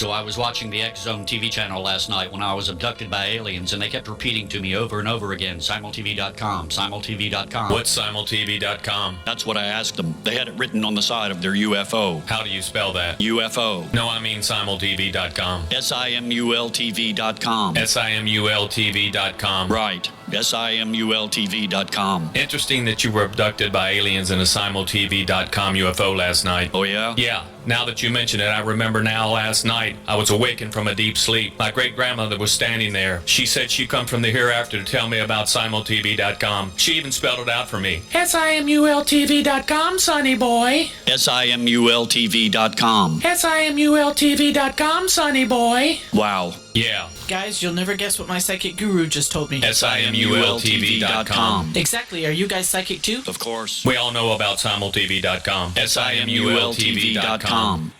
So I was watching the X Zone TV channel last night when I was abducted by aliens, and they kept repeating to me over and over again, simultv.com, simultv.com. What's simultv.com? That's what I asked them. They had it written on the side of their UFO. How do you spell that? UFO. No, I mean simultv.com. simultv.com. simultv.com. Right. simultv.com. Interesting that you were abducted by aliens in a simultv.com UFO last night. Oh, yeah? Yeah. Now that you mention it, I remember now last night I was awakened from a deep sleep. My great-grandmother was standing there. She said she'd come from the hereafter to tell me about simultv.com. She even spelled it out for me. simultv.com, sonny boy. simultv.com. simultv.com, sonny boy. Wow. Yeah. Guys, you'll never guess what my psychic guru just told me. simultv.com. Exactly. Are you guys psychic too? Of course. We all know about simultv.com. simultv.com.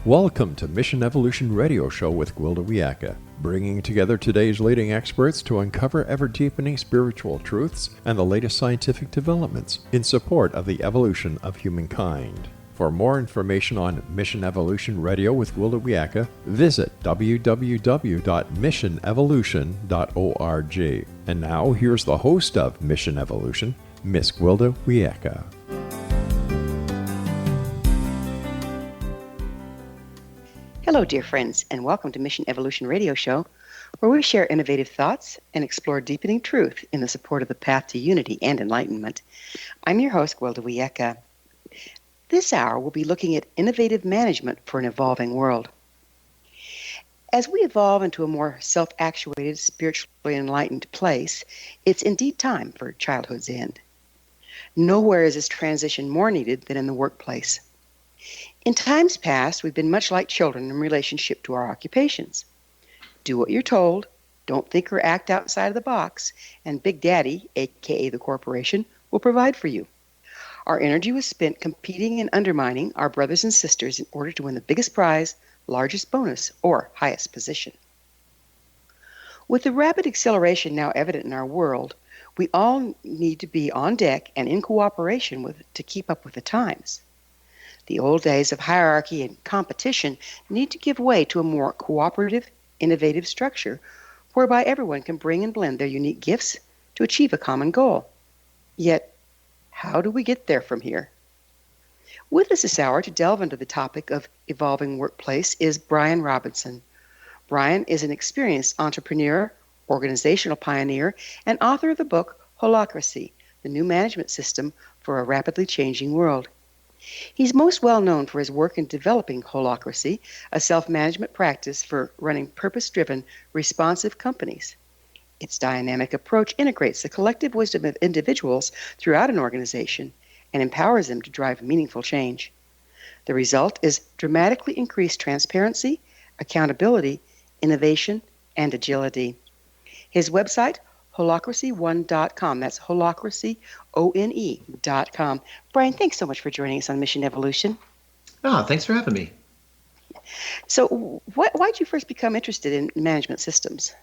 Welcome to Mission Evolution Radio Show with Gwilda Wiyaka, bringing together today's leading experts to uncover ever-deepening spiritual truths and the latest scientific developments in support of the evolution of humankind. For more information on Mission Evolution Radio with Gwilda Wiyaka, visit www.missionevolution.org. And now, here's the host of Mission Evolution, Miss Gwilda Wiyaka. Hello, dear friends, and welcome to Mission Evolution Radio Show, where we share innovative thoughts and explore deepening truth in the support of the path to unity and enlightenment. I'm your host, Gwilda Wiyaka. This hour, we'll be looking at innovative management for an evolving world. As we evolve into a more self-actuated, spiritually enlightened place, it's indeed time for childhood's end. Nowhere is this transition more needed than in the workplace. In times past, we've been much like children in relationship to our occupations. Do what you're told, don't think or act outside of the box, and Big Daddy, aka the corporation, will provide for you. Our energy was spent competing and undermining our brothers and sisters in order to win the biggest prize, largest bonus, or highest position. With the rapid acceleration now evident in our world, we all need to be on deck and in cooperation to keep up with the times. The old days of hierarchy and competition need to give way to a more cooperative, innovative structure whereby everyone can bring and blend their unique gifts to achieve a common goal. Yet, how do we get there from here? With us this hour to delve into the topic of evolving workplace is Brian Robertson. Brian is an experienced entrepreneur, organizational pioneer, and author of the book Holacracy, the new management system for a rapidly changing world. He's most well known for his work in developing Holacracy, a self-management practice for running purpose-driven, responsive companies. Its dynamic approach integrates the collective wisdom of individuals throughout an organization and empowers them to drive meaningful change. The result is dramatically increased transparency, accountability, innovation, and agility. His website, holacracy1.com. That's holacracy.com. Brian, thanks so much for joining us on Mission Evolution. Oh, thanks for having me. So why'd you first become interested in management systems?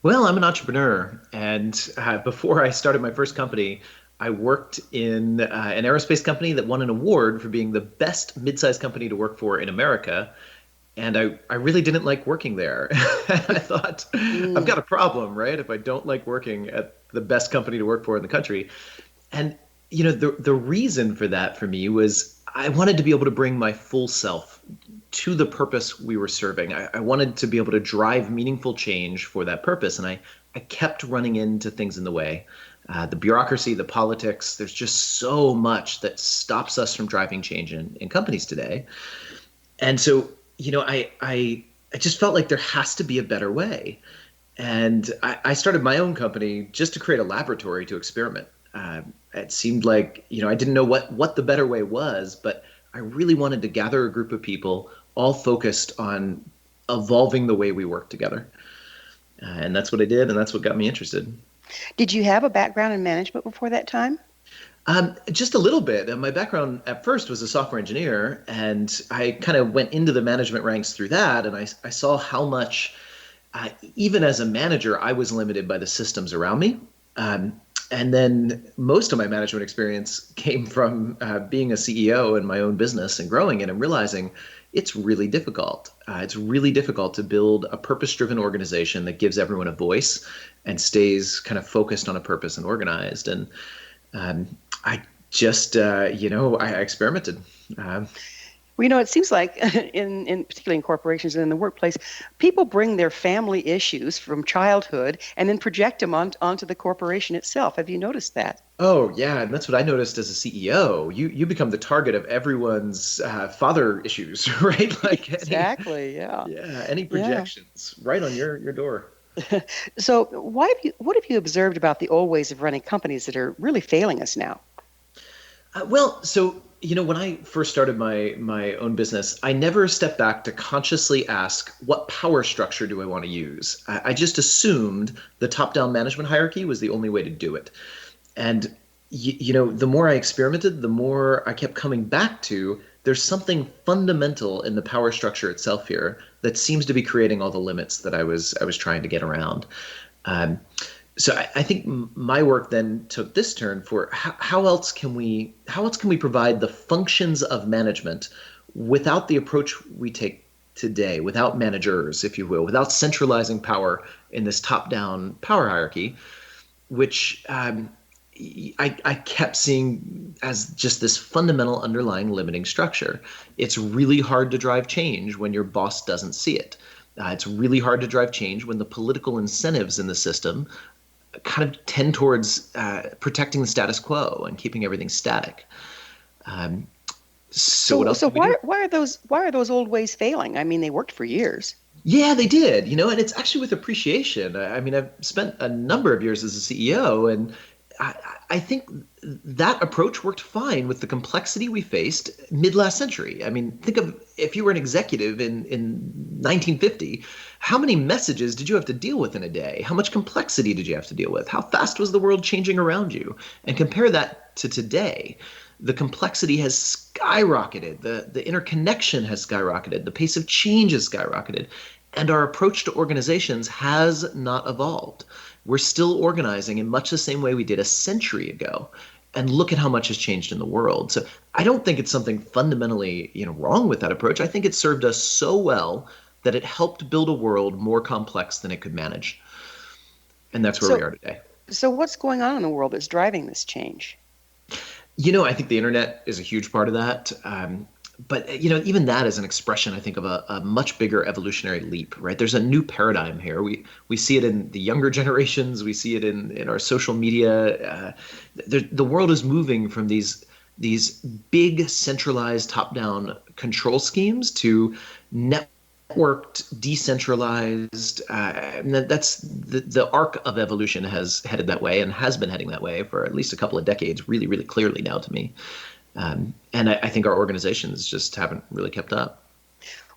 Well, I'm an entrepreneur, and before I started my first company, I worked in an aerospace company that won an award for being the best mid-sized company to work for in America. And I really didn't like working there. I thought, I've got a problem, right? If I don't like working at the best company to work for in the country. And, you know, the reason for that for me was I wanted to be able to bring my full self to the purpose we were serving. I wanted to be able to drive meaningful change for that purpose. And I kept running into things in the way. The bureaucracy, the politics, there's just so much that stops us from driving change in companies today. And so, you know, I just felt like there has to be a better way. And I started my own company just to create a laboratory to experiment. It seemed like, you know, I didn't know what the better way was, but I really wanted to gather a group of people all focused on evolving the way we work together. And that's what I did, and that's what got me interested. Did you have a background in management before that time? Just a little bit. My background at first was a software engineer, and I kind of went into the management ranks through that, and I saw how much even as a manager, I was limited by the systems around me. And then most of my management experience came from being a CEO in my own business and growing it and realizing it's really difficult. It's really difficult to build a purpose-driven organization that gives everyone a voice and stays kind of focused on a purpose and organized. And I just, I experimented. Well, it seems like in particularly in corporations and in the workplace, people bring their family issues from childhood and then project them onto the corporation itself. Have you noticed that? Oh, yeah. And that's what I noticed as a CEO. You become the target of everyone's father issues, right? Like Exactly. any projections right on your door. So what have you observed about the old ways of running companies that are really failing us now? When I first started my own business, I never stepped back to consciously ask, what power structure do I want to use? I just assumed the top-down management hierarchy was the only way to do it. And, the more I experimented, the more I kept coming back to, there's something fundamental in the power structure itself here that seems to be creating all the limits that I was trying to get around. So I think my work then took this turn for how else can we provide the functions of management without the approach we take today, without managers, if you will, without centralizing power in this top-down power hierarchy, which I kept seeing as just this fundamental underlying limiting structure. It's really hard to drive change when your boss doesn't see it. It's really hard to drive change when the political incentives in the system kind of tend towards protecting the status quo and keeping everything static. So what else? So why are those old ways failing? I mean, they worked for years. Yeah, they did. And it's actually with appreciation. I mean, I've spent a number of years as a CEO, and I think that approach worked fine with the complexity we faced mid-last century. I mean, think of if you were an executive in 1950, how many messages did you have to deal with in a day? How much complexity did you have to deal with? How fast was the world changing around you? And compare that to today. The complexity has skyrocketed. The interconnection has skyrocketed. The pace of change has skyrocketed. And our approach to organizations has not evolved. We're still organizing in much the same way we did a century ago. And look at how much has changed in the world. So I don't think it's something fundamentally wrong with that approach. I think it served us so well that it helped build a world more complex than it could manage. And that's where we are today. So what's going on in the world that's driving this change? I think the internet is a huge part of that. But even that is an expression, I think, of a much bigger evolutionary leap, right? There's a new paradigm here. We see it in the younger generations. We see it in our social media. The world is moving from these big centralized top-down control schemes to networked, decentralized. That's the arc of evolution has headed that way and has been heading that way for at least a couple of decades, really, really clearly now to me. And I think our organizations just haven't really kept up.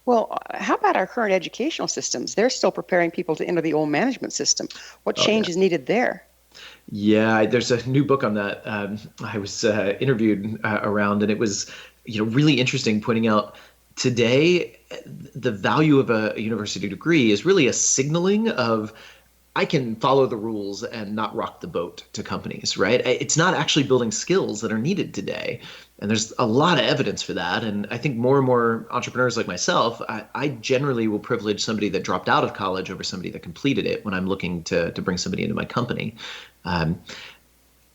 Well, how about our current educational systems? They're still preparing people to enter the old management system. What change is needed there? Yeah, there's a new book on that. I was interviewed around, and it was really interesting, pointing out today the value of a university degree is really a signaling of I can follow the rules and not rock the boat to companies, right? It's not actually building skills that are needed today. And there's a lot of evidence for that. And I think more and more entrepreneurs like myself, I generally will privilege somebody that dropped out of college over somebody that completed it when I'm looking to bring somebody into my company.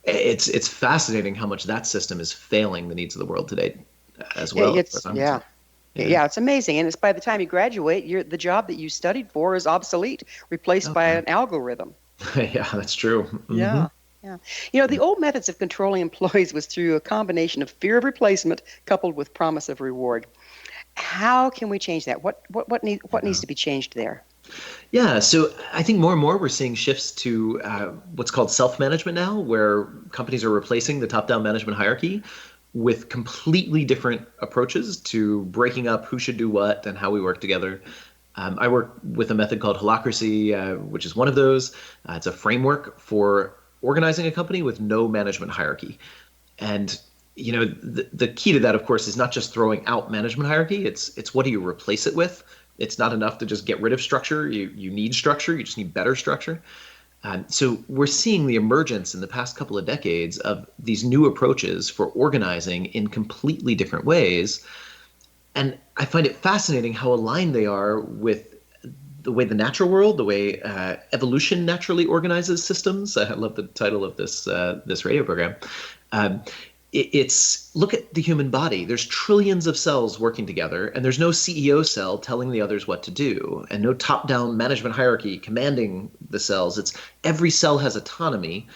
It's fascinating how much that system is failing the needs of the world today as well. Yeah, it's amazing. And it's by the time you graduate, the job that you studied for is obsolete, replaced by an algorithm. Yeah, that's true. Mm-hmm. Yeah. The old methods of controlling employees was through a combination of fear of replacement coupled with promise of reward. How can we change that? What needs to be changed there? Yeah, so I think more and more we're seeing shifts to what's called self-management now, where companies are replacing the top-down management hierarchy with completely different approaches to breaking up who should do what and how we work together. I work with a method called Holacracy, which is one of those. It's a framework for organizing a company with no management hierarchy. And the key to that, of course, is not just throwing out management hierarchy. It's what do you replace it with? It's not enough to just get rid of structure. You need structure. You just need better structure. So we're seeing the emergence in the past couple of decades of these new approaches for organizing in completely different ways. And I find it fascinating how aligned they are with the way the natural world, the way evolution naturally organizes systems. I love the title of this radio program. It's look at the human body. There's trillions of cells working together, and there's no CEO cell telling the others what to do, and no top-down management hierarchy commanding the cells. It's every cell has autonomy,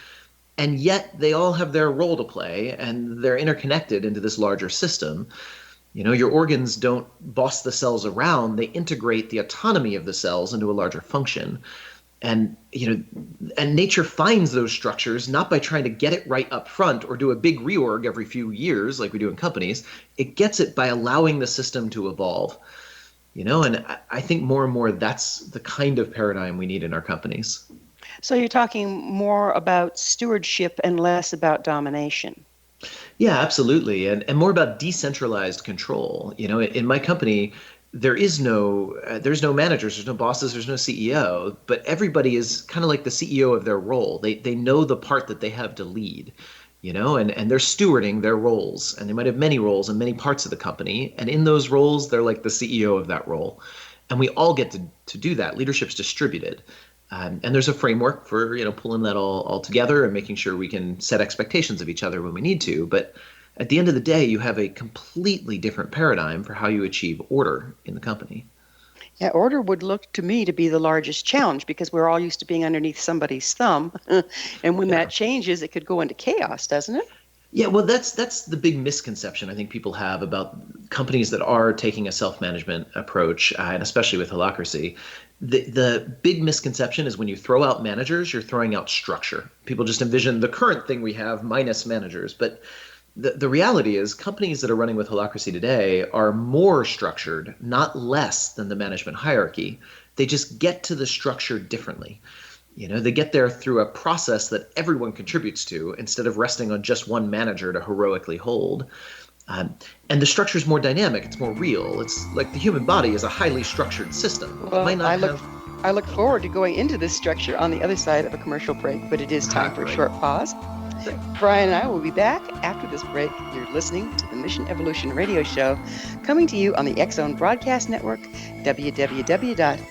and yet they all have their role to play, and they're interconnected into this larger system. Your organs don't boss the cells around. They integrate the autonomy of the cells into a larger function. And, and nature finds those structures not by trying to get it right up front or do a big reorg every few years like we do in companies. It gets it by allowing the system to evolve, and I think more and more that's the kind of paradigm we need in our companies. So you're talking more about stewardship and less about domination. Yeah, absolutely. And more about decentralized control. In my company, there's no managers, there's no bosses, there's no CEO, but everybody is kind of like the CEO of their role. They know the part that they have to lead, and they're stewarding their roles, and they might have many roles in many parts of the company. And in those roles, they're like the CEO of that role. And we all get to do that. Leadership's distributed. And there's a framework for, pulling that all together and making sure we can set expectations of each other when we need to. But at the end of the day, you have a completely different paradigm for how you achieve order in the company. Yeah, order would look to me to be the largest challenge because we're all used to being underneath somebody's thumb. And when that changes, it could go into chaos, doesn't it? Yeah, well, that's the big misconception I think people have about companies that are taking a self-management approach, and especially with Holacracy. The big misconception is when you throw out managers, you're throwing out structure. People just envision the current thing we have minus managers. But the reality is companies that are running with Holacracy today are more structured, not less than the management hierarchy. They just get to the structure differently. They get there through a process that everyone contributes to instead of resting on just one manager to heroically hold. And the structure is more dynamic. It's more real. It's like the human body is a highly structured system. Well, I look forward to going into this structure on the other side of a commercial break, but it is time for a short pause. Brian and I will be back after this break. You're listening to the Mission Evolution Radio Show, coming to you on the X-Zone Broadcast Network, www.xzbn.net.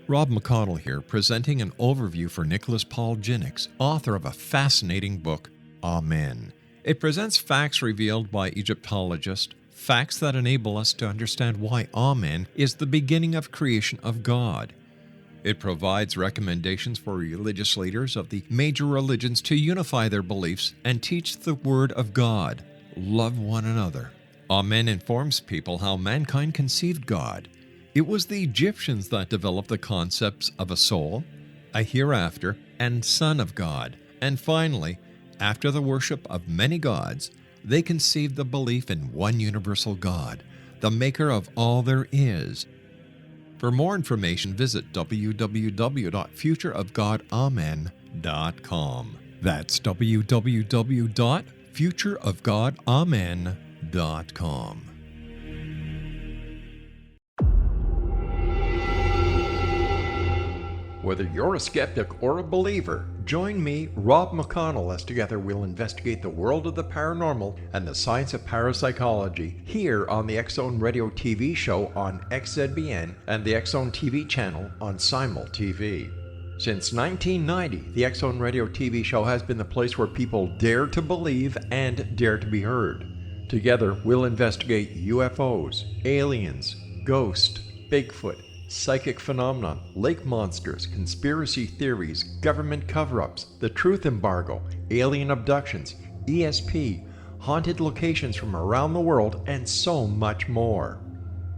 Rob McConnell here, presenting an overview for Nicholas Paul Jennings, author of a fascinating book, Amen. It presents facts revealed by Egyptologists, facts that enable us to understand why Amen is the beginning of creation of God. It provides recommendations for religious leaders of the major religions to unify their beliefs and teach the Word of God. Love one another. Amen informs people how mankind conceived God. It was the Egyptians that developed the concepts of a soul, a hereafter, and Son of God. And finally, after the worship of many gods, they conceived the belief in one universal God, the maker of all there is. For more information, visit www.futureofgodamen.com. That's www.futureofgodamen.com. Whether you're a skeptic or a believer, join me, Rob McConnell, as together we'll investigate the world of the paranormal and the science of parapsychology here on the X-Zone Radio TV show on XZBN and the X-Zone TV channel on Simul TV. Since 1990, the X-Zone Radio TV show has been the place where people dare to believe and dare to be heard. Together, we'll investigate UFOs, aliens, ghosts, Bigfoot, psychic phenomena, lake monsters, conspiracy theories, government cover-ups, the truth embargo, alien abductions, ESP, haunted locations from around the world, and so much more.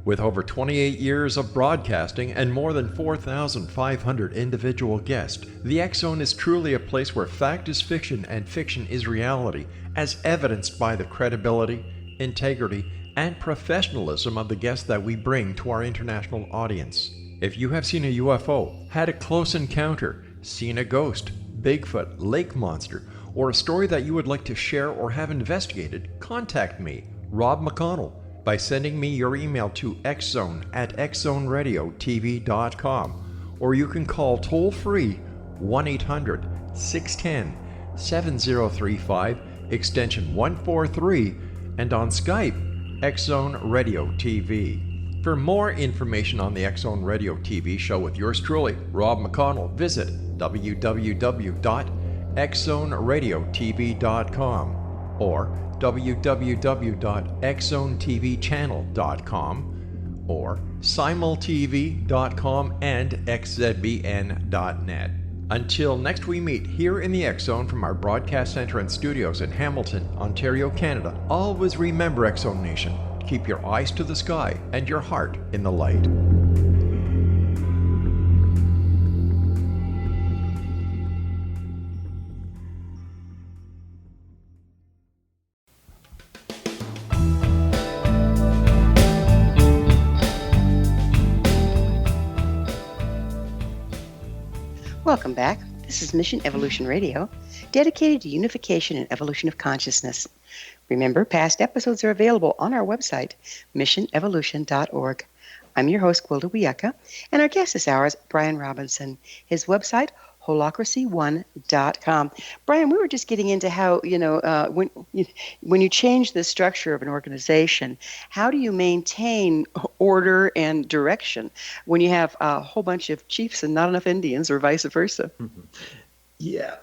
With over 28 years of broadcasting and more than 4,500 individual guests, the X-Zone is truly a place where fact is fiction and fiction is reality, as evidenced by the credibility, integrity, and professionalism of the guests that we bring to our international audience. If you have seen a UFO, had a close encounter, seen a ghost, Bigfoot, lake monster, or a story that you would like to share or have investigated, contact me, Rob McConnell, by sending me your email to xzone@xzoneradiotv.com, or you can call toll-free 1-800-610-7035, extension 143, and on Skype, X-Zone Radio TV. For more information on the X-Zone Radio TV show with yours truly, Rob McConnell, visit www.xzoneradiotv.com or www.xzonetvchannel.com or simultv.com and xzbn.net. Until next we meet here in the X-Zone from our broadcast center and studios in Hamilton, Ontario, Canada, always remember, X-Zone Nation, keep your eyes to the sky and your heart in the light. Welcome back. This is Mission Evolution Radio, dedicated to unification and evolution of consciousness. Remember, past episodes are available on our website, missionevolution.org. I'm your host, Gwilda Wiyaka, and our guest this hour is Brian Robertson. His website, holacracy1.com. Brian, we were just getting into how, when you change the structure of an organization, how do you maintain order and direction when you have a whole bunch of chiefs and not enough Indians, or vice versa? Yeah.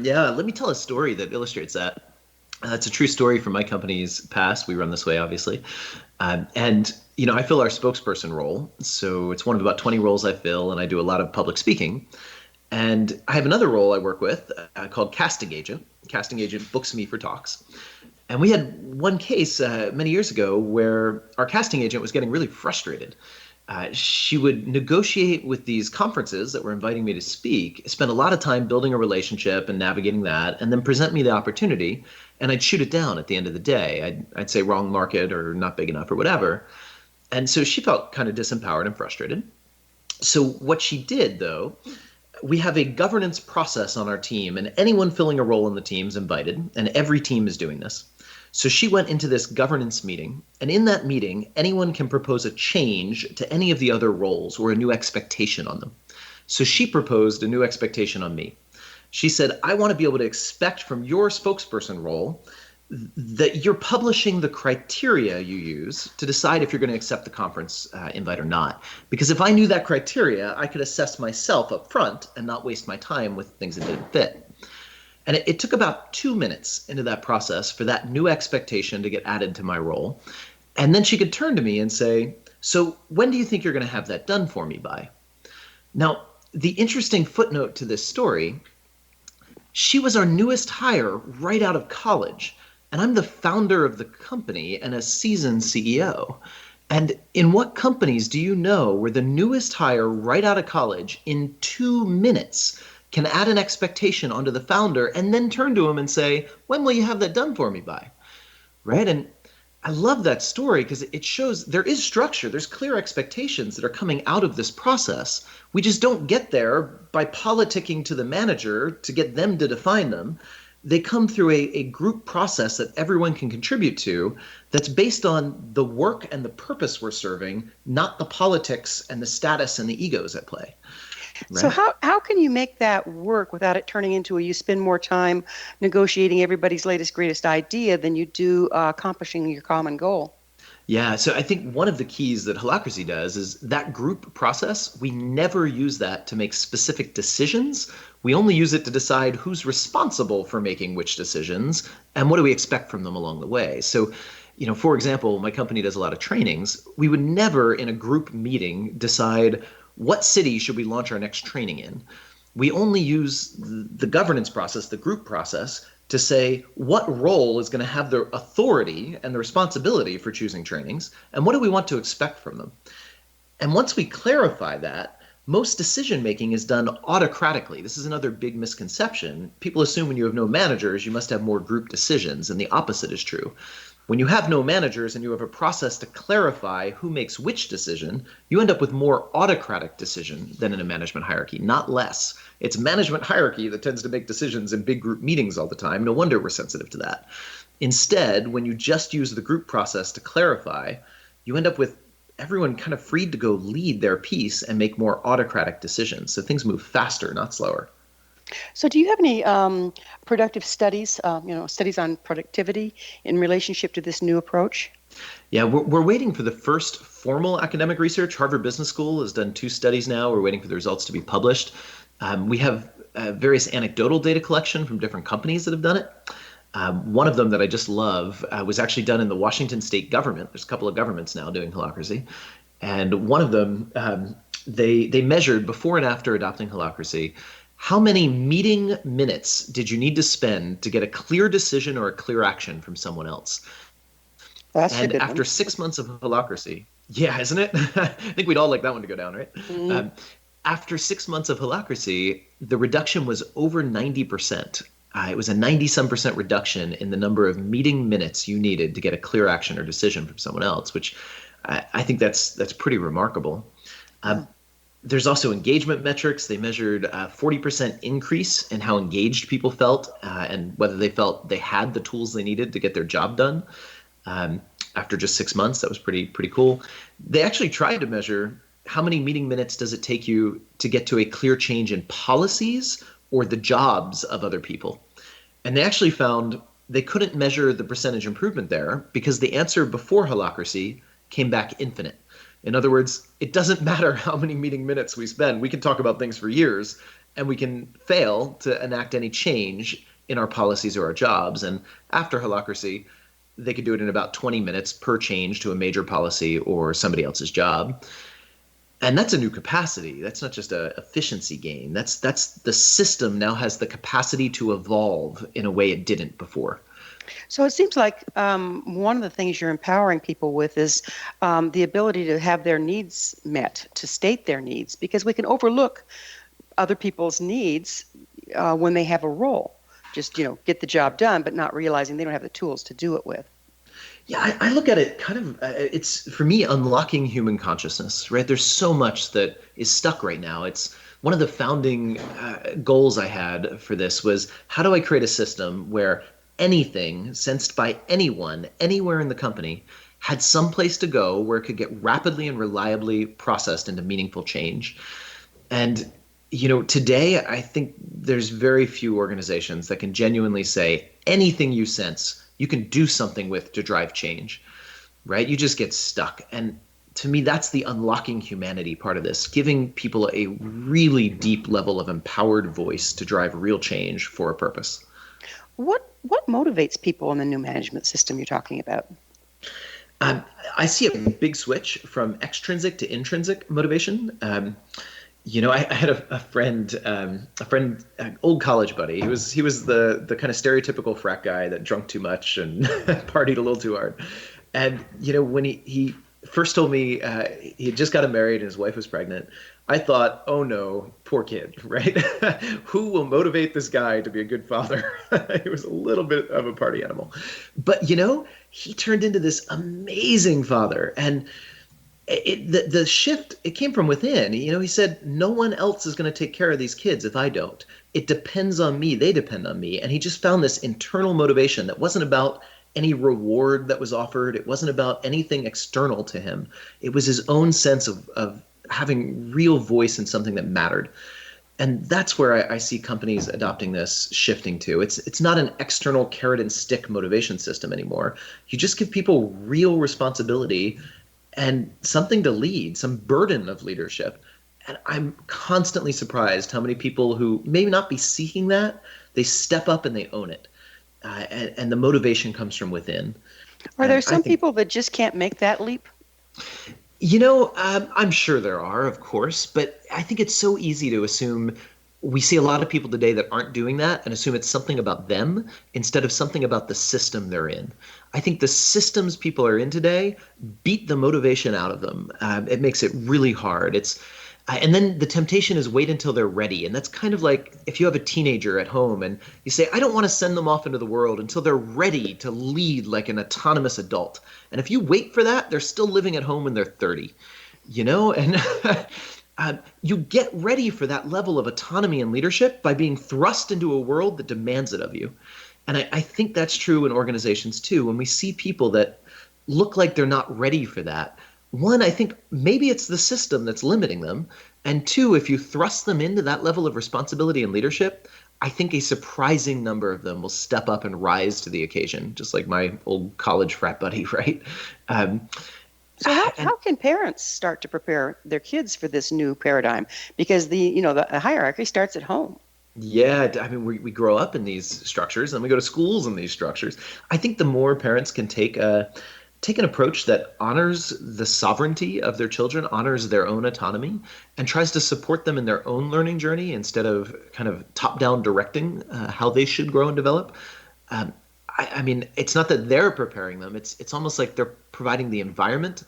Yeah. Let me tell a story that illustrates that. It's a true story from my company's past. We run this way, obviously. I fill our spokesperson role. So it's one of about 20 roles I fill, and I do a lot of public speaking. And I have another role I work with called casting agent. Casting agent books me for talks. And we had one case many years ago where our casting agent was getting really frustrated. She would negotiate with these conferences that were inviting me to speak, spend a lot of time building a relationship and navigating that, and then present me the opportunity, and I'd shoot it down at the end of the day. I'd say wrong market or not big enough or whatever. And so she felt kind of disempowered and frustrated. So what she did, though, we have a governance process on our team, and anyone filling a role in the team is invited, and every team is doing this. So she went into this governance meeting, and in that meeting, anyone can propose a change to any of the other roles or a new expectation on them. So she proposed a new expectation on me. She said, I want to be able to expect from your spokesperson role that you're publishing the criteria you use to decide if you're going to accept the conference invite or not. Because if I knew that criteria, I could assess myself up front and not waste my time with things that didn't fit. And it took about 2 minutes into that process for that new expectation to get added to my role. And then she could turn to me and say, so when do you think you're going to have that done for me by? Now, the interesting footnote to this story, she was our newest hire right out of college. And I'm the founder of the company and a seasoned CEO. And in what companies do you know where the newest hire right out of college in 2 minutes can add an expectation onto the founder and then turn to him and say, when will you have that done for me by? Right? And I love that story because it shows there is structure. There's clear expectations that are coming out of this process. We just don't get there by politicking to the manager to get them to define them. They come through a group process that everyone can contribute to that's based on the work and the purpose we're serving, not the politics and the status and the egos at play. Right. So how can you make that work without it turning into you spend more time negotiating everybody's latest, greatest idea than you do accomplishing your common goal? Yeah, so I think one of the keys that Holacracy does is that group process, we never use that to make specific decisions. We only use it to decide who's responsible for making which decisions and what do we expect from them along the way. So, for example, my company does a lot of trainings. We would never in a group meeting decide what city should we launch our next training in. We only use the governance process, the group process, to say what role is going to have the authority and the responsibility for choosing trainings, and what do we want to expect from them. And once we clarify that, Most decision making is done autocratically. This is another big misconception. People assume when you have no managers, you must have more group decisions, and the opposite is true. When you have no managers and you have a process to clarify who makes which decision, you end up with more autocratic decision than in a management hierarchy, not less. It's management hierarchy that tends to make decisions in big group meetings all the time. No wonder we're sensitive to that. Instead, when you just use the group process to clarify, you end up with everyone kind of freed to go lead their piece and make more autocratic decisions. So things move faster, not slower. So do you have any productive studies, studies on productivity in relationship to this new approach? Yeah, we're waiting for the first formal academic research. Harvard Business School has done 2 studies now. We're waiting for the results to be published. We have various anecdotal data collection from different companies that have done it. One of them that I just love was actually done in the Washington state government. There's a couple of governments now doing Holacracy. And one of them, they measured before and after adopting Holacracy, how many meeting minutes did you need to spend to get a clear decision or a clear action from someone else? That's and a good after one. 6 months of Holacracy, yeah, isn't it? I think we'd all like that one to go down, right? Mm-hmm. After 6 months of Holacracy, the reduction was over 90%. It was a 90-some% reduction in the number of meeting minutes you needed to get a clear action or decision from someone else, which I think that's pretty remarkable. There's also engagement metrics. They measured a 40% increase in how engaged people felt and whether they felt they had the tools they needed to get their job done. After just 6 months, that was pretty cool. They actually tried to measure how many meeting minutes does it take you to get to a clear change in policies or the jobs of other people. And they actually found they couldn't measure the percentage improvement there because the answer before Holacracy came back infinite. In other words, it doesn't matter how many meeting minutes we spend. We can talk about things for years and we can fail to enact any change in our policies or our jobs. And after Holacracy, they could do it in about 20 minutes per change to a major policy or somebody else's job. And that's a new capacity. That's not just a efficiency gain. That's the system now has the capacity to evolve in a way it didn't before. So it seems like one of the things you're empowering people with is the ability to have their needs met, to state their needs, because we can overlook other people's needs when they have a role. Just, get the job done, but not realizing they don't have the tools to do it with. Yeah, I look at it kind of, it's for me unlocking human consciousness, right? There's so much that is stuck right now. It's one of the founding goals I had for this was how do I create a system where anything sensed by anyone, anywhere in the company, had some place to go where it could get rapidly and reliably processed into meaningful change. And, today I think there's very few organizations that can genuinely say anything you sense you can do something with to drive change, right? You just get stuck. And to me, that's the unlocking humanity part of this, giving people a really deep level of empowered voice to drive real change for a purpose. What motivates people in the new management system you're talking about? I see a big switch from extrinsic to intrinsic motivation. I had a friend, an old college buddy. He was the kind of stereotypical frat guy that drunk too much and partied a little too hard. And when he first told me he had just gotten married and his wife was pregnant, I thought, oh no, poor kid, right? Who will motivate this guy to be a good father? He was a little bit of a party animal. But, he turned into this amazing father. And the shift, it came from within. He said, no one else is going to take care of these kids if I don't. It depends on me. They depend on me. And he just found this internal motivation that wasn't about any reward that was offered. It wasn't about anything external to him. It was his own sense of having real voice in something that mattered. And that's where I see companies adopting this, shifting to. It's not an external carrot and stick motivation system anymore. You just give people real responsibility and something to lead, some burden of leadership. And I'm constantly surprised how many people who may not be seeking that, they step up and they own it. And the motivation comes from within. Are there some people that just can't make that leap? I'm sure there are, of course, but I think it's so easy to assume we see a lot of people today that aren't doing that and assume it's something about them instead of something about the system they're in. I think the systems people are in today beat the motivation out of them. It makes it really hard. And then the temptation is wait until they're ready. And that's kind of like if you have a teenager at home and you say, I don't want to send them off into the world until they're ready to lead like an autonomous adult. And if you wait for that, they're still living at home when they're 30, and you get ready for that level of autonomy and leadership by being thrust into a world that demands it of you. And I think that's true in organizations too. When we see people that look like they're not ready for that, one, I think maybe it's the system that's limiting them. And two, if you thrust them into that level of responsibility and leadership, I think a surprising number of them will step up and rise to the occasion, just like my old college frat buddy, right? So how can parents start to prepare their kids for this new paradigm? Because the hierarchy starts at home. Yeah, I mean, we grow up in these structures and we go to schools in these structures. I think the more parents can take an approach that honors the sovereignty of their children, honors their own autonomy, and tries to support them in their own learning journey instead of kind of top-down directing how they should grow and develop. I mean, it's not that they're preparing them. It's almost like they're providing the environment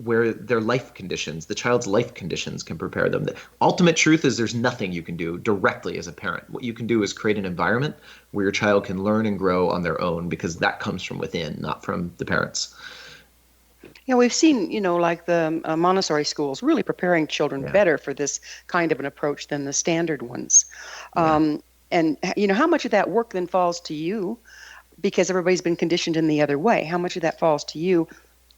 where their life conditions, the child's life conditions, can prepare them. The ultimate truth is there's nothing you can do directly as a parent. What you can do is create an environment where your child can learn and grow on their own, because that comes from within, not from the parents. Yeah, we've seen, like the Montessori schools really preparing children better for this kind of an approach than the standard ones. And, how much of that work then falls to you, because everybody's been conditioned in the other way? How much of that falls to you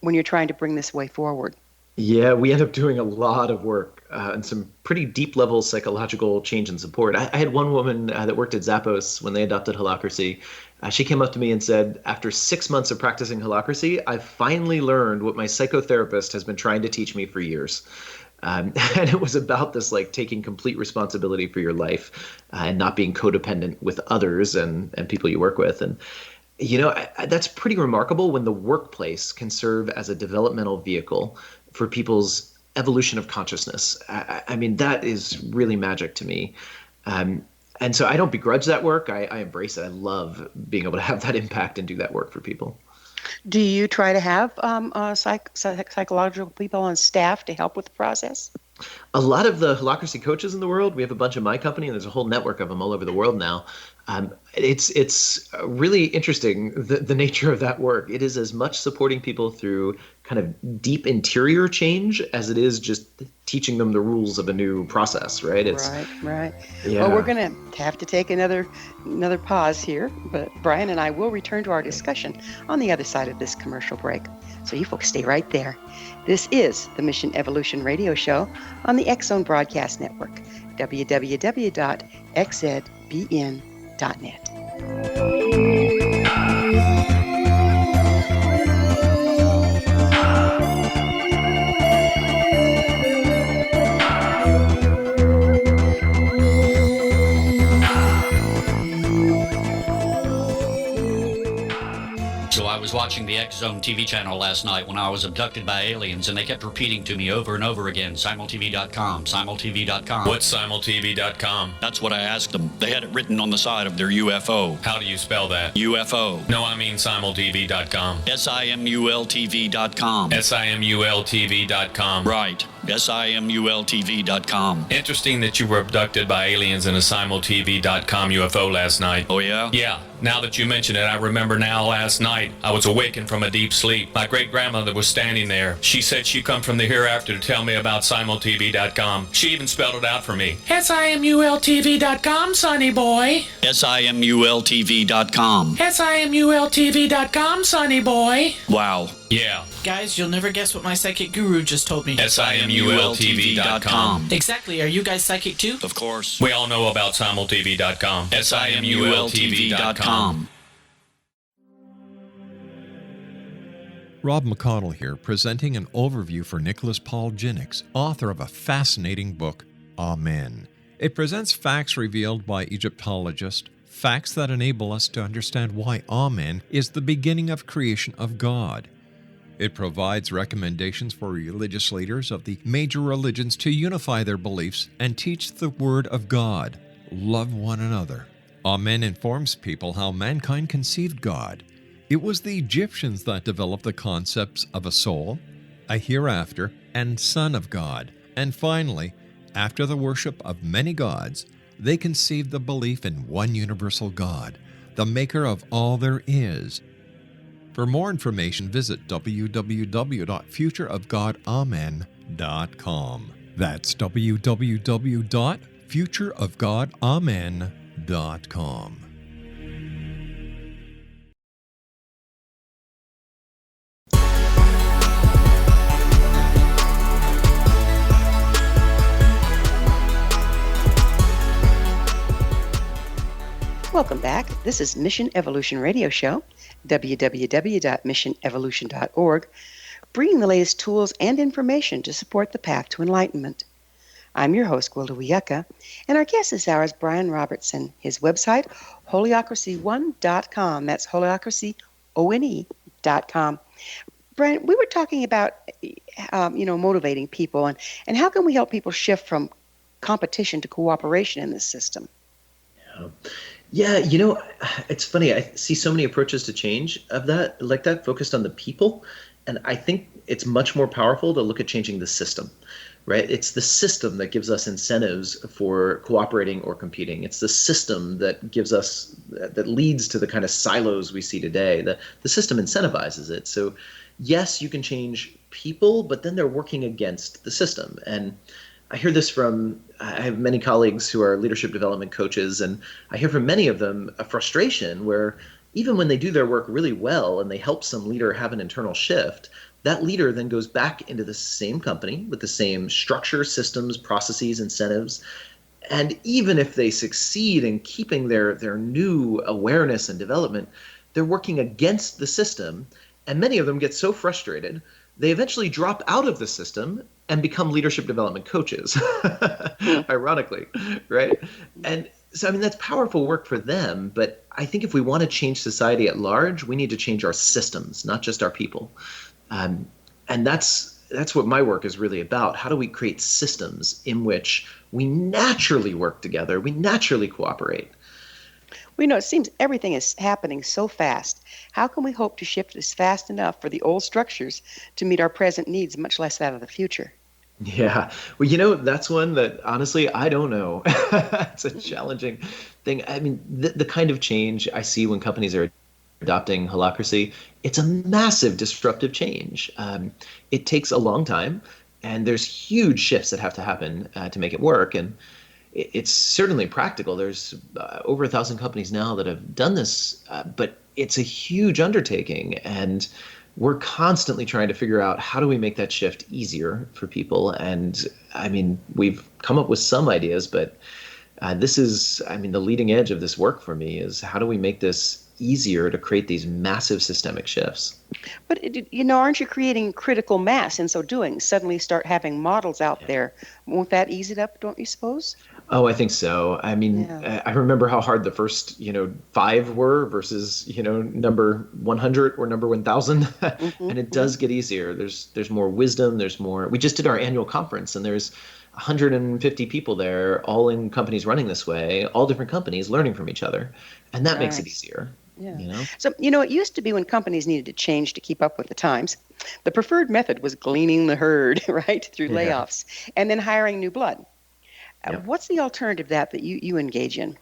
when you're trying to bring this way forward? Yeah, we end up doing a lot of work and some pretty deep level psychological change and support. I had one woman that worked at Zappos when they adopted Holacracy. She came up to me and said, after 6 months of practicing Holacracy, I've finally learned what my psychotherapist has been trying to teach me for years. And it was about this, like, taking complete responsibility for your life and not being codependent with others and people you work with. And that's pretty remarkable when the workplace can serve as a developmental vehicle for people's evolution of consciousness. I mean, that is really magic to me. And so I don't begrudge that work. I embrace it. I love being able to have that impact and do that work for people. Do you try to have psychological people on staff to help with the process? A lot of the Holacracy coaches in the world, we have a bunch in my company, and there's a whole network of them all over the world now. It's really interesting, the nature of that work. It is as much supporting people through kind of deep interior change as it is just teaching them the rules of a new process, right? Right. Yeah. Well, we're going to have to take another pause here, but Brian and I will return to our discussion on the other side of this commercial break. So you folks stay right there. This is the Mission Evolution Radio Show on the X-Zone Broadcast Network, www.xzbn.net. So I was watching the X-Zone TV channel last night when I was abducted by aliens, and they kept repeating to me over and over again, simultv.com, simultv.com. What's simultv.com? That's what I asked them. They had it written on the side of their UFO. How do you spell that? UFO. No, I mean simultv.com. simultv.com. simultv.com. Right. simultv.com. Interesting that you were abducted by aliens in a simultv.com UFO last night. Oh, yeah? Yeah. Now that you mention it, I remember now last night I was awakened from a deep sleep. My great-grandmother was standing there. She said she'd come from the hereafter to tell me about simultv.com. She even spelled it out for me. simultv.com, sonny boy. simultv.com. simultv.com, sonny boy. Wow. Yeah. Guys, you'll never guess what my psychic guru just told me. simultv.com. Exactly. Are you guys psychic too? Of course. We all know about simultv.com. simultv.com. Rob McConnell here, presenting an overview for Nicholas Paul Jennings, author of a fascinating book, Amen. It presents facts revealed by Egyptologists, facts that enable us to understand why Amen is the beginning of creation of God. It provides recommendations for religious leaders of the major religions to unify their beliefs and teach the Word of God. Love one another. Amen informs people how mankind conceived God. It was the Egyptians that developed the concepts of a soul, a hereafter, and Son of God. And finally, After the worship of many gods, they conceived the belief in one universal God, the maker of all there is. For more information, visit www.futureofgodamen.com. That's www.futureofgodamen.com. Welcome back. This is Mission Evolution Radio Show, www.missionevolution.org, bringing the latest tools and information to support the path to enlightenment. I'm your host, Gwilda Wiyaka, and our guest this hour is Brian Robertson. His website, holacracy1.com. That's holacracy.com. Brian, we were talking about, motivating people, and how can we help people shift from competition to cooperation in this system? Yeah, it's funny. I see so many approaches to change of that, like that, focused on the people. And I think it's much more powerful to look at changing the system, right? It's the system that gives us incentives for cooperating or competing. It's the system that that leads to the kind of silos we see today. The system incentivizes it. So yes, you can change people, but then they're working against the system. And I hear this I have many colleagues who are leadership development coaches, and I hear from many of them a frustration where even when they do their work really well and they help some leader have an internal shift, that leader then goes back into the same company with the same structure, systems, processes, incentives. And even if they succeed in keeping their new awareness and development, they're working against the system. And many of them get so frustrated, they eventually drop out of the system and become leadership development coaches, ironically, right? And so, that's powerful work for them. But I think if we want to change society at large, we need to change our systems, not just our people. And that's what my work is really about. How do we create systems in which we naturally work together, we naturally cooperate? It seems everything is happening so fast. How can we hope to shift this fast enough for the old structures to meet our present needs, much less that of the future? Yeah. Well, that's one that honestly, I don't know. It's a challenging thing. The kind of change I see when companies are adopting Holacracy, it's a massive disruptive change. It takes a long time, and there's huge shifts that have to happen to make it work. And it's certainly practical. There's over 1,000 companies now that have done this, but it's a huge undertaking. And we're constantly trying to figure out how do we make that shift easier for people. And we've come up with some ideas, but this is, the leading edge of this work for me is how do we make this easier to create these massive systemic shifts? But, aren't you creating critical mass in so doing? Suddenly start having models out there. Won't that ease it up, don't you suppose? Oh, I think so. I remember how hard the first, 5 were versus, number 100 or number 1,000. And it does get easier. There's more wisdom. We just did our annual conference, and there's 150 people there, all in companies running this way, all different companies learning from each other. And that makes it easier. Yeah. So, it used to be when companies needed to change to keep up with the times, the preferred method was gleaning the herd, right, through layoffs and then hiring new blood. What's the alternative that you engage in?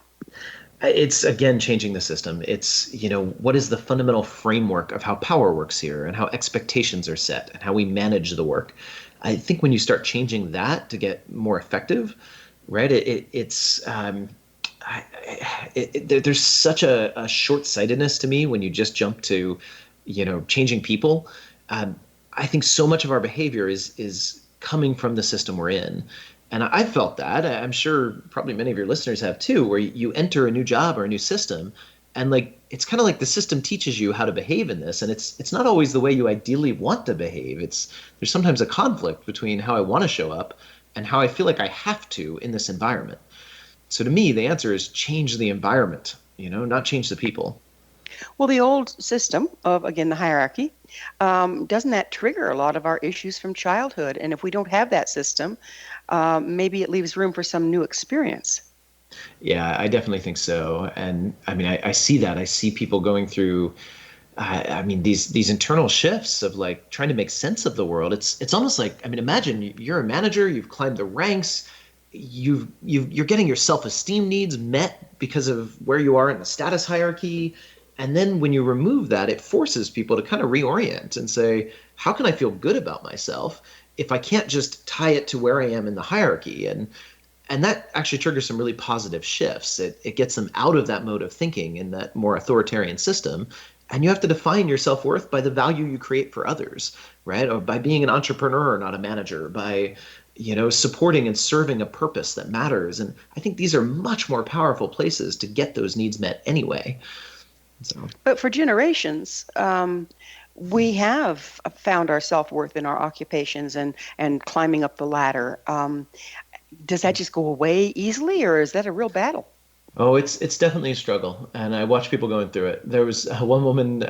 It's, again, changing the system. It's, what is the fundamental framework of how power works here and how expectations are set and how we manage the work? I think when you start changing that to get more effective, right, there's such a short-sightedness to me when you just jump to, changing people. I think so much of our behavior is coming from the system we're in. And I felt that. I'm sure probably many of your listeners have too, where you enter a new job or a new system, and it's kind of like the system teaches you how to behave in this, and it's not always the way you ideally want to behave. There's sometimes a conflict between how I want to show up and how I feel like I have to in this environment. So to me, the answer is change the environment, not change the people. Well, the old system of, again, the hierarchy, doesn't that trigger a lot of our issues from childhood? And if we don't have that system, maybe it leaves room for some new experience. Yeah, I definitely think so. And I see that. I see people going through, these internal shifts of trying to make sense of the world. It's almost like, imagine you're a manager, you've climbed the ranks, you're getting your self-esteem needs met because of where you are in the status hierarchy. And then when you remove that, it forces people to kind of reorient and say, how can I feel good about myself if I can't just tie it to where I am in the hierarchy? And that actually triggers some really positive shifts. It gets them out of that mode of thinking in that more authoritarian system. And you have to define your self-worth by the value you create for others, right? Or by being an entrepreneur, not a manager, by, supporting and serving a purpose that matters. And I think these are much more powerful places to get those needs met anyway. So. But for generations, we have found our self-worth in our occupations and climbing up the ladder. Does that just go away easily, or is that a real battle? Oh, it's definitely a struggle, and I watch people going through it. There was one woman,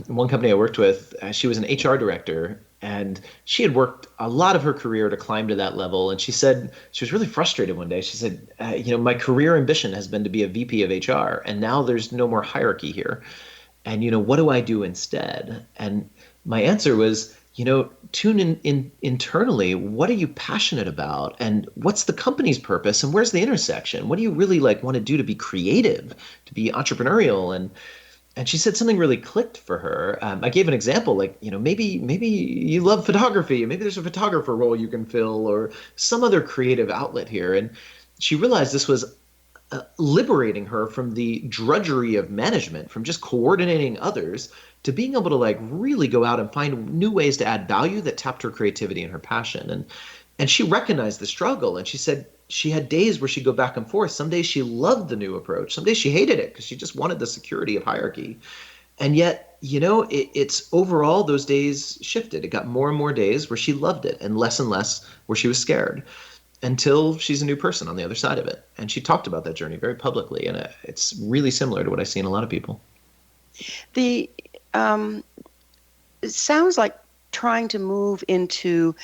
one company I worked with, she was an HR director, and she had worked a lot of her career to climb to that level, and she said she was really frustrated one day. She said, my career ambition has been to be a VP of HR, and now there's no more hierarchy here. And, what do I do instead? And my answer was, tune in internally. What are you passionate about? And what's the company's purpose? And where's the intersection? What do you really want to do to be creative, to be entrepreneurial? And she said something really clicked for her. I gave an example, maybe you love photography, and maybe there's a photographer role you can fill, or some other creative outlet here. And she realized this was liberating her from the drudgery of management, from just coordinating others, to being able to really go out and find new ways to add value that tapped her creativity and her passion. And she recognized the struggle, and she said she had days where she'd go back and forth. Some days she loved the new approach. Some days she hated it because she just wanted the security of hierarchy. And yet, it's overall those days shifted. It got more and more days where she loved it and less where she was scared, until she's a new person on the other side of it. And she talked about that journey very publicly, and it's really similar to what I see in a lot of people. It sounds like trying to move into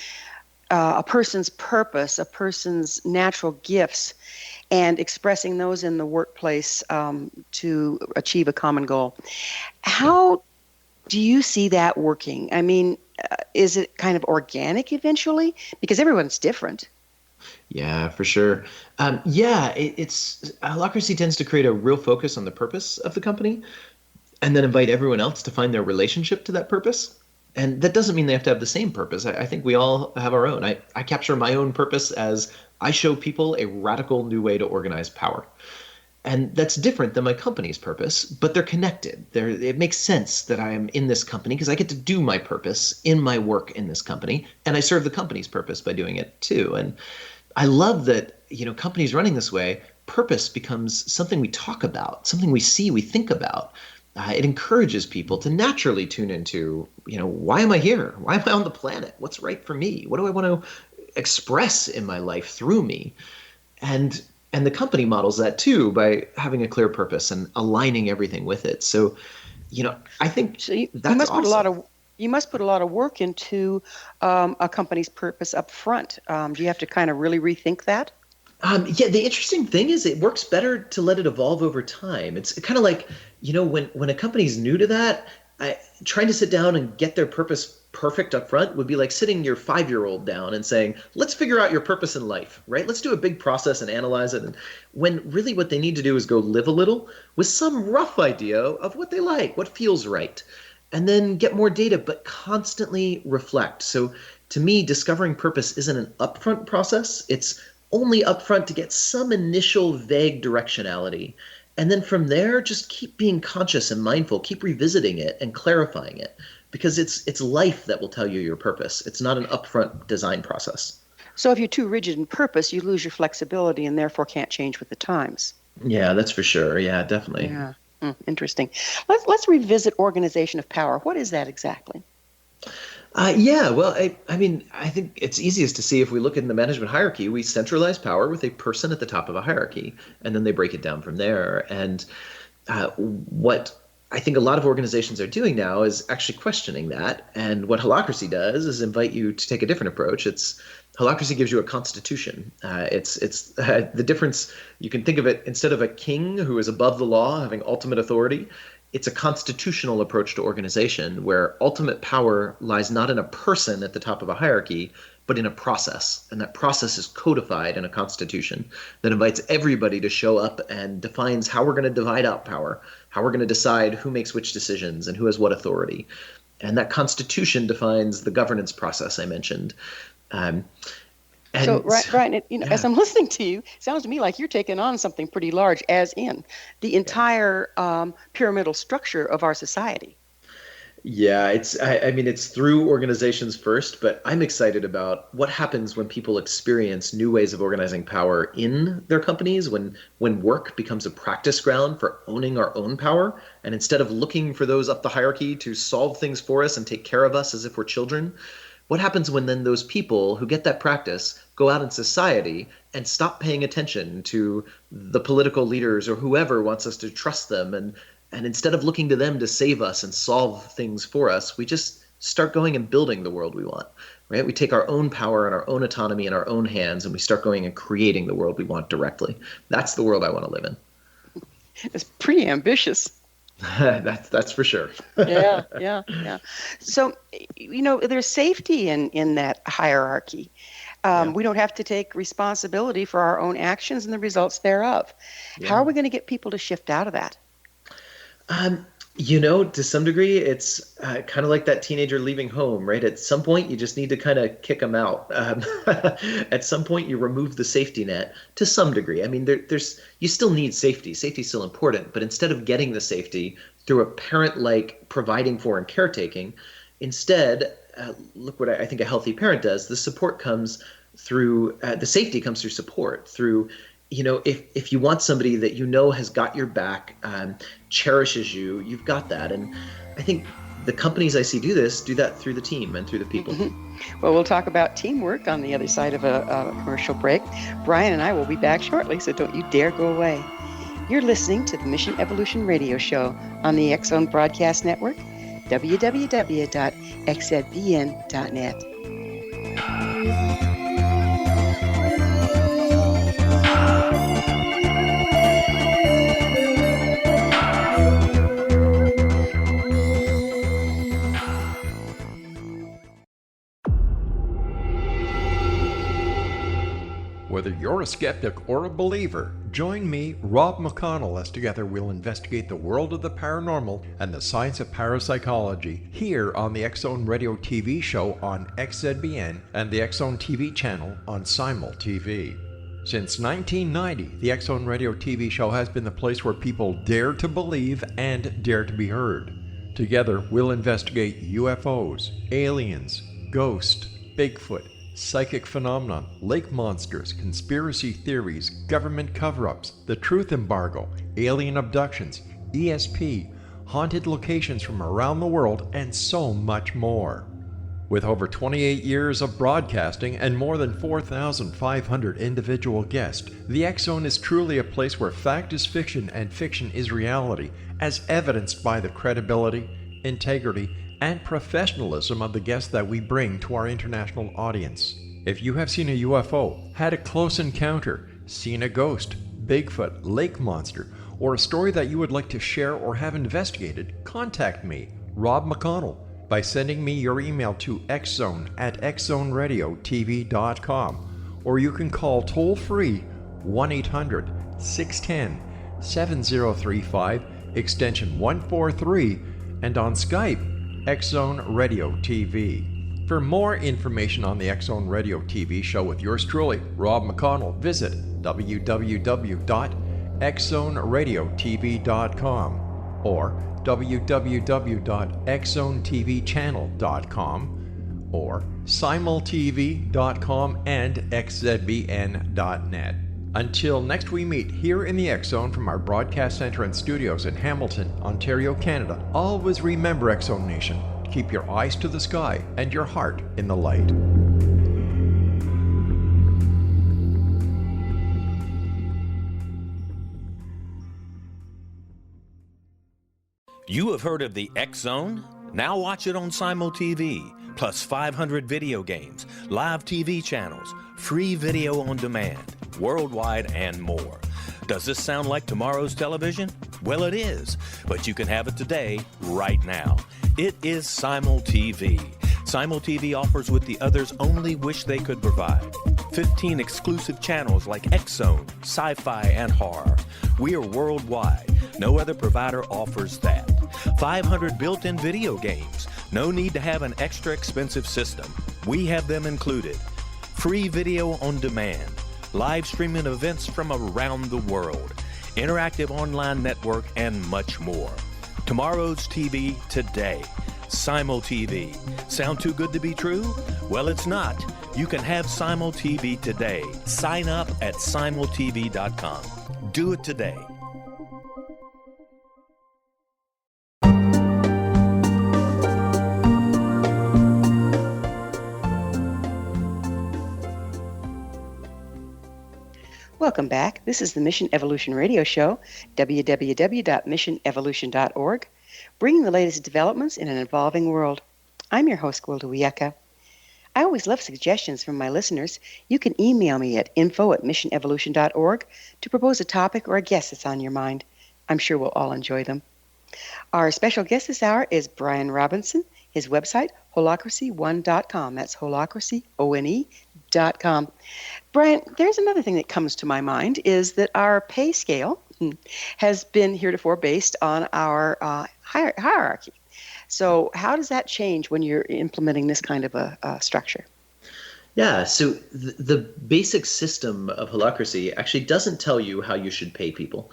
a person's purpose, a person's natural gifts, and expressing those in the workplace to achieve a common goal. How do you see that working? I mean, is it kind of organic eventually? Because everyone's different. Yeah, for sure. It's Holacracy tends to create a real focus on the purpose of the company, and then invite everyone else to find their relationship to that purpose. And that doesn't mean they have to have the same purpose. I think we all have our own. I capture my own purpose as I show people a radical new way to organize power. And that's different than my company's purpose, but they're connected. It makes sense that I am in this company because I get to do my purpose in my work in this company, and I serve the company's purpose by doing it too. And I love that, companies running this way, purpose becomes something we talk about, something we see, we think about. It encourages people to naturally tune into, why am I here? Why am I on the planet? What's right for me? What do I want to express in my life through me? And the company models that too by having a clear purpose and aligning everything with it. So, I think so you that's awesome. You must put a lot of work into a company's purpose up front. Do you have to kind of really rethink that? The interesting thing is it works better to let it evolve over time. It's kind of like, when a company's new to that, trying to sit down and get their purpose perfect up front would be like sitting your 5-year-old down and saying, let's figure out your purpose in life, right? Let's do a big process and analyze it. And when really what they need to do is go live a little with some rough idea of what they like, what feels right, and then get more data, but constantly reflect. So to me, discovering purpose isn't an upfront process. It's only upfront to get some initial vague directionality. And then from there, just keep being conscious and mindful, keep revisiting it and clarifying it, because it's life that will tell you your purpose. It's not an upfront design process. So if you're too rigid in purpose, you lose your flexibility and therefore can't change with the times. Yeah, that's for sure. Yeah, definitely. Yeah. Interesting. Let's revisit organization of power. What is that exactly? I think it's easiest to see if we look in the management hierarchy. We centralize power with a person at the top of a hierarchy, and then they break it down from there. And what I think a lot of organizations are doing now is actually questioning that. And what Holacracy does is invite you to take a different approach. Holacracy gives you a constitution. It's the difference. You can think of it, instead of a king who is above the law having ultimate authority, it's a constitutional approach to organization where ultimate power lies not in a person at the top of a hierarchy, but in a process. And that process is codified in a constitution that invites everybody to show up and defines how we're going to divide out power, how we're going to decide who makes which decisions and who has what authority. And that constitution defines the governance process I mentioned. So, Brian, as I'm listening to you, it sounds to me like you're taking on something pretty large, as in the entire pyramidal structure of our society. Yeah, it's through organizations first, but I'm excited about what happens when people experience new ways of organizing power in their companies, when work becomes a practice ground for owning our own power. And instead of looking for those up the hierarchy to solve things for us and take care of us as if we're children, what happens when then those people who get that practice go out in society and stop paying attention to the political leaders or whoever wants us to trust them, and instead of looking to them to save us and solve things for us, we just start going and building the world we want, right? We take our own power and our own autonomy in our own hands, and we start going and creating the world we want directly. That's the world I want to live in. It's pretty ambitious. That's for sure. Yeah. So, there's safety in that hierarchy. We don't have to take responsibility for our own actions and the results thereof. Yeah. How are we going to get people to shift out of that? To some degree, it's kind of like that teenager leaving home, right? At some point, you just need to kind of kick them out. At some point, you remove the safety net to some degree. I mean, you still need safety. Safety is still important, but instead of getting the safety through a parent-like providing for and caretaking, instead, look what I think a healthy parent does. The support comes through, the safety comes through support, through if you want somebody that has got your back, cherishes you, you've got that. And I think the companies I see do that through the team and through the people. Mm-hmm. Well, we'll talk about teamwork on the other side of a commercial break. Brian and I will be back shortly, so don't you dare go away. You're listening to the Mission Evolution Radio Show on the X Zone Broadcast Network, www.xzbn.net. Whether you're a skeptic or a believer, join me, Rob McConnell, as together we'll investigate the world of the paranormal and the science of parapsychology here on the X Zone Radio TV show on XZBN and the X Zone TV channel on Simul TV. Since 1990, the X Zone Radio TV show has been the place where people dare to believe and dare to be heard. Together, we'll investigate UFOs, aliens, ghosts, Bigfoot, psychic phenomenon, lake monsters, conspiracy theories, government cover-ups, the truth embargo, alien abductions, ESP, haunted locations from around the world, and so much more. With over 28 years of broadcasting and more than 4,500 individual guests, the X Zone is truly a place where fact is fiction and fiction is reality, as evidenced by the credibility, integrity, and professionalism of the guests that we bring to our international audience. If you have seen a UFO, had a close encounter, seen a ghost, Bigfoot, lake monster, or a story that you would like to share or have investigated, contact me, Rob McConnell, by sending me your email to xzone@xzoneradiotv.com, or you can call toll-free 1-800-610-7035, extension 143, and on Skype, X Zone Radio TV. For more information on the X Zone Radio TV show with yours truly, Rob McConnell, visit www.xzoneradiotv.com or www.xzonetvchannel.com or simultv.com and xzbn.net. Until next we meet here in the X Zone from our broadcast center and studios in Hamilton, Ontario, Canada, always remember, X Zone Nation, keep your eyes to the sky and your heart in the light. You have heard of the X Zone? Now watch it on Simul TV, plus 500 video games, live TV channels, free video on demand, worldwide, and more. Does this sound like tomorrow's television? Well, it is, but you can have it today, right now. It is Simul TV. Simul TV offers what the others only wish they could provide. 15 exclusive channels like X-Zone, Sci-Fi, and Horror. We are worldwide. No other provider offers that. 500 built-in video games. No need to have an extra expensive system. We have them included. Free video on demand. Live streaming events from around the world. Interactive online network, and much more. Tomorrow's TV today. Simul TV. Sound too good to be true? Well, it's not. You can have Simul TV today. Sign up at simultv.com. Do it today. Welcome back. This is the Mission Evolution Radio Show, www.missionevolution.org, bringing the latest developments in an evolving world. I'm your host, Gwilda Wiyaka. I always love suggestions from my listeners. You can email me at info@missionevolution.org to propose a topic or a guest that's on your mind. I'm sure we'll all enjoy them. Our special guest this hour is Brian Robertson. His website, holacracy1.com. That's holacracy, O-N-E.com. Brian, there's another thing that comes to my mind is that our pay scale has been heretofore based on our hierarchy. So how does that change when you're implementing this kind of a structure? Yeah, so the basic system of Holacracy actually doesn't tell you how you should pay people.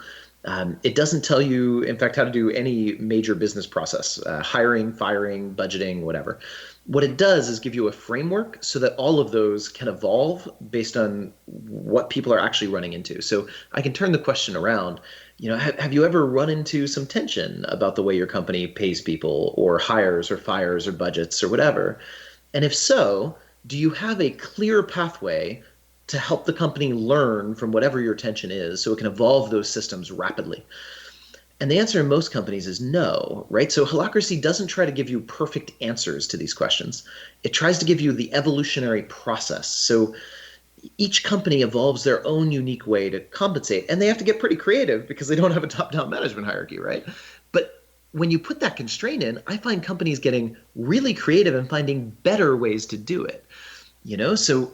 It doesn't tell you, in fact, how to do any major business process, hiring, firing, budgeting, whatever. What it does is give you a framework so that all of those can evolve based on what people are actually running into. So I can turn the question around. Have you ever run into some tension about the way your company pays people or hires or fires or budgets or whatever? And if so, do you have a clear pathway to help the company learn from whatever your tension is so it can evolve those systems rapidly? And the answer in most companies is no, right? So Holacracy doesn't try to give you perfect answers to these questions. It tries to give you the evolutionary process. So each company evolves their own unique way to compensate, and they have to get pretty creative because they don't have a top-down management hierarchy, right? But when you put that constraint in, I find companies getting really creative and finding better ways to do it. So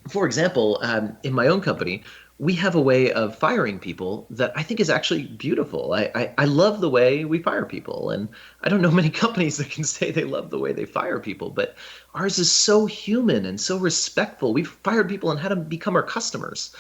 for example, in my own company, we have a way of firing people that I think is actually beautiful. I love the way we fire people, and I don't know many companies that can say they love the way they fire people, but ours is so human and so respectful. We've fired people and had them become our customers,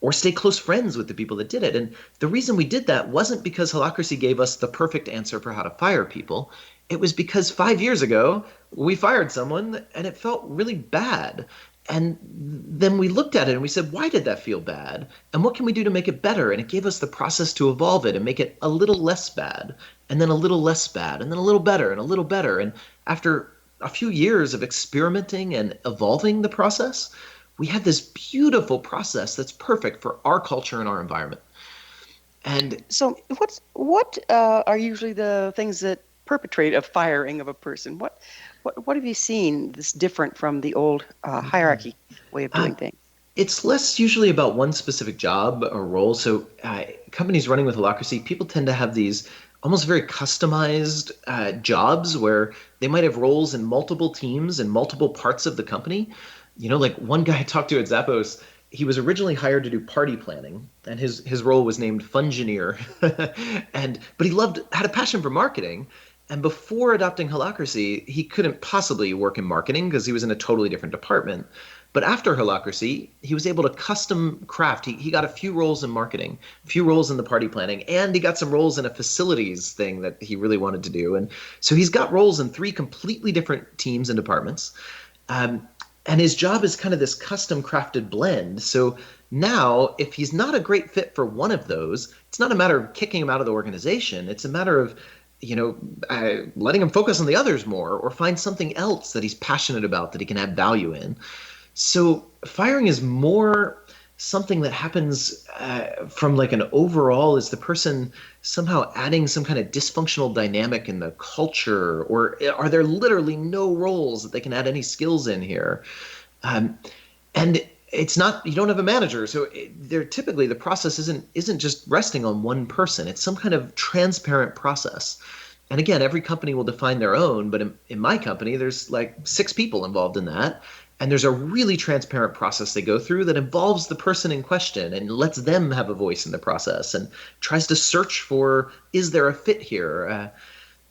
or stay close friends with the people that did it. And the reason we did that wasn't because Holacracy gave us the perfect answer for how to fire people. It was because 5 years ago, we fired someone and it felt really bad. And then we looked at it and we said, why did that feel bad? And what can we do to make it better? And it gave us the process to evolve it and make it a little less bad, and then a little less bad, and then a little better and a little better. And after a few years of experimenting and evolving the process, we had this beautiful process that's perfect for our culture and our environment. And so what are usually the things that perpetrate a firing of a person? What have you seen that's different from the old hierarchy way of doing things? It's less usually about one specific job or role. So companies running with Holacracy, people tend to have these almost very customized jobs where they might have roles in multiple teams and multiple parts of the company. Like one guy I talked to at Zappos, he was originally hired to do party planning, and his role was named Fungineer. But he had a passion for marketing. And before adopting Holacracy, he couldn't possibly work in marketing because he was in a totally different department. But after Holacracy, he was able to custom craft. He got a few roles in marketing, a few roles in the party planning, and he got some roles in a facilities thing that he really wanted to do. And so he's got roles in 3 completely different teams and departments. And his job is kind of this custom crafted blend. So now, if he's not a great fit for one of those, it's not a matter of kicking him out of the organization. It's a matter of letting him focus on the others more, or find something else that he's passionate about that he can add value in. So firing is more something that happens from like an overall, is the person somehow adding some kind of dysfunctional dynamic in the culture, or are there literally no roles that they can add any skills in here? And it's not, you don't have a manager, so they're typically, the process isn't just resting on one person. It's some kind of transparent process. And again, every company will define their own, but in my company, there's like 6 people involved in that. And there's a really transparent process they go through that involves the person in question and lets them have a voice in the process and tries to search for, is there a fit here?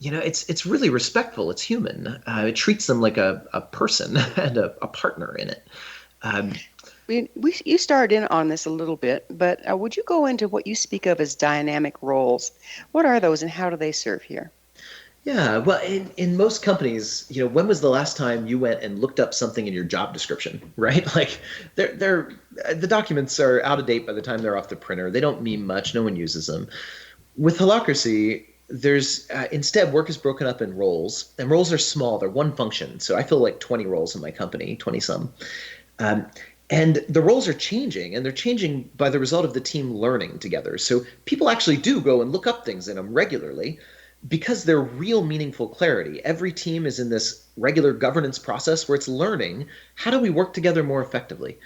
It's really respectful. It's human. It treats them like a person and a partner in it. You started in on this a little bit, but would you go into what you speak of as dynamic roles? What are those and how do they serve here? Yeah, well, in most companies, when was the last time you went and looked up something in your job description, right? Like, the documents are out of date by the time they're off the printer. They don't mean much. No one uses them. With Holacracy, there's instead work is broken up in roles, and roles are small. They're one function. So I feel like 20 roles in my company, 20 some. And the roles are changing, and they're changing by the result of the team learning together. So people actually do go and look up things in them regularly, because they're real meaningful clarity. Every team is in this regular governance process where it's learning, how do we work together more effectively?